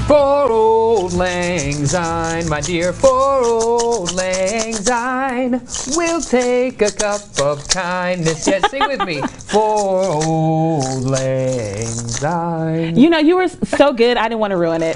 For Auld Lang Syne, my dear, for Auld Lang Syne, we'll take a cup of kindness. Yes, sing with me. For Auld Lang Syne. You know, you were so good, I didn't want to ruin it.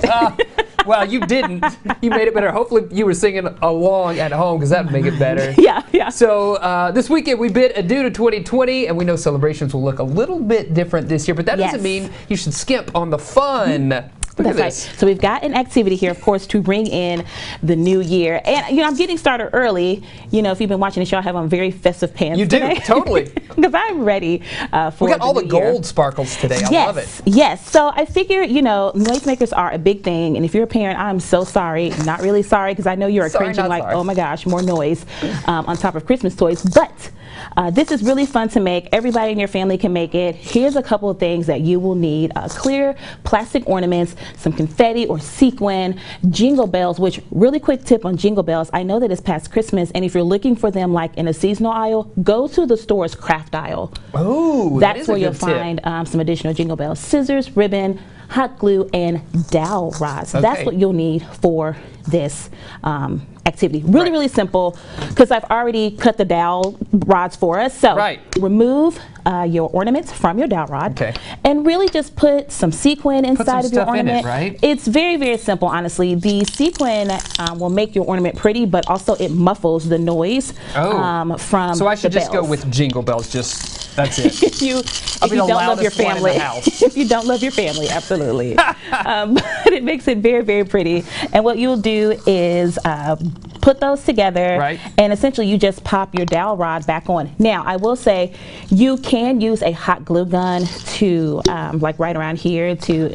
Well, you didn't. You made it better. Hopefully you were singing along at home, because that would make it better. Yeah. So this weekend we bid adieu to 2020, and we know celebrations will look a little bit different this year, but that doesn't mean you should skimp on the fun. That's right. So we've got an activity here, of course, to bring in the new year. And, you know, I'm getting started early. You know, if you've been watching the show, I have on very festive pants today. You do, totally. Because I'm ready for we got all the new year. gold sparkles today. I love it. Yes. So I figure, you know, noisemakers are a big thing. And if you're a parent, I'm so sorry. Not really sorry, because I know you are cringing like, oh my gosh, more noise on top of Christmas toys. But this is really fun to make. Everybody in your family can make it. Here's a couple of things that you will need. Clear plastic ornaments, some confetti or sequin, jingle bells, which, really quick tip on jingle bells, I know that it's past Christmas, and if you're looking for them like in a seasonal aisle, go to the store's craft aisle. Oh, that's where you'll find some additional jingle bells. Scissors, ribbon, hot glue, and dowel rods. Okay. That's what you'll need for this activity. Really simple, because I've already cut the dowel rods for us. So remove your ornaments from your dowel rod, and really just put some sequin inside of your ornament. It's very simple, honestly. The sequin will make your ornament pretty, but also it muffles the noise from So I should just bells. go with jingle bells, that's it. if you don't love your family, if you don't love your family, absolutely. But it makes it very pretty. And what you'll do is put those together, and essentially you just pop your dowel rod back on. Now, I will say you can use a hot glue gun to like right around here to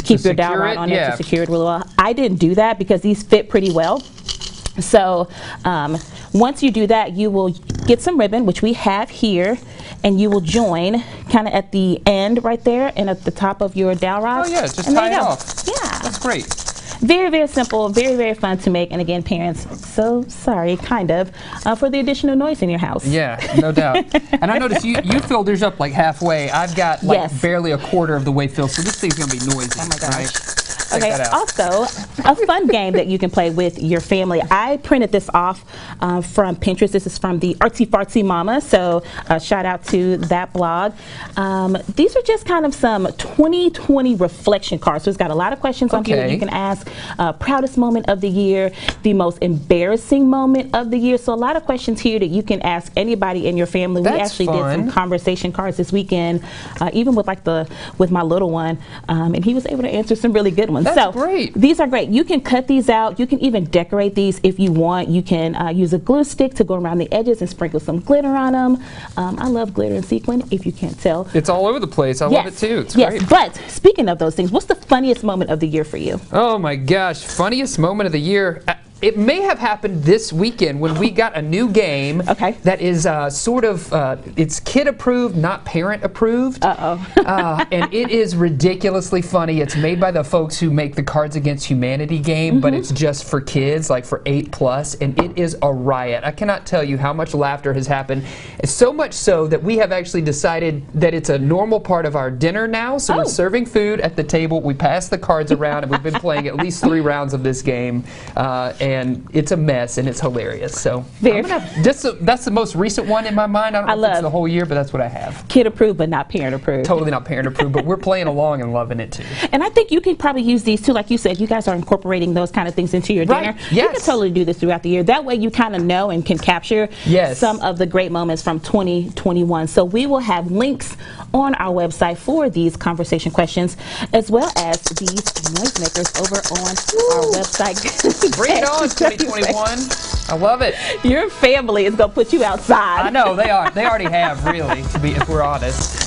keep your dowel rod on it to secure it really well. I didn't do that because these fit pretty well. So once you do that, you will get some ribbon, which we have here, and you will join kind of at the end right there and at the top of your dowel rod. Oh yeah, just tie it off. Yeah. That's great. Very simple, very fun to make. And again, parents, so sorry, kind of, for the additional noise in your house. Yeah, no doubt. And I noticed you filled yours up like halfway. I've got like barely a quarter of the way filled, so this thing's going to be noisy. Oh my gosh. Right? Okay, also a fun game that you can play with your family. I printed this off from Pinterest. This is from the Artsy Fartsy Mama, so shout out to that blog. These are just kind of some 2020 reflection cards. So it's got a lot of questions on here that you can ask. Proudest moment of the year, the most embarrassing moment of the year. So a lot of questions here that you can ask anybody in your family. We actually did some conversation cards this weekend, even with with my little one, and he was able to answer some really good ones. That's great. These are great. You can cut these out. You can even decorate these if you want. You can use a glue stick to go around the edges and sprinkle some glitter on them. I love glitter and sequin, if you can't tell. It's all over the place. I love it too. It's great. But speaking of those things, what's the funniest moment of the year for you? Oh my gosh, funniest moment of the year. It may have happened this weekend when we got a new game that is sort of, it's kid approved, not parent approved. And it is ridiculously funny. It's made by the folks who make the Cards Against Humanity game, but it's just for kids, like for 8+, and it is a riot. I cannot tell you how much laughter has happened. So much so that we have actually decided that it's a normal part of our dinner now, so we're serving food at the table, we pass the cards around, and we've been playing at least 3 rounds of this game. And it's a mess, and it's hilarious. So that's the most recent one in my mind. I don't know if it's the whole year, but that's what I have. Kid approved, but not parent approved. Totally not parent approved, but we're playing along and loving it too. And I think you can probably use these too. Like you said, you guys are incorporating those kind of things into your dinner. You can totally do this throughout the year. That way you kind of know and can capture some of the great moments from 2021. So we will have links on our website for these conversation questions, as well as these noisemakers over on our website. Bring it on, 2021. I love it. Your family is going to put you outside. I know, they are. They already have, really, if we're honest.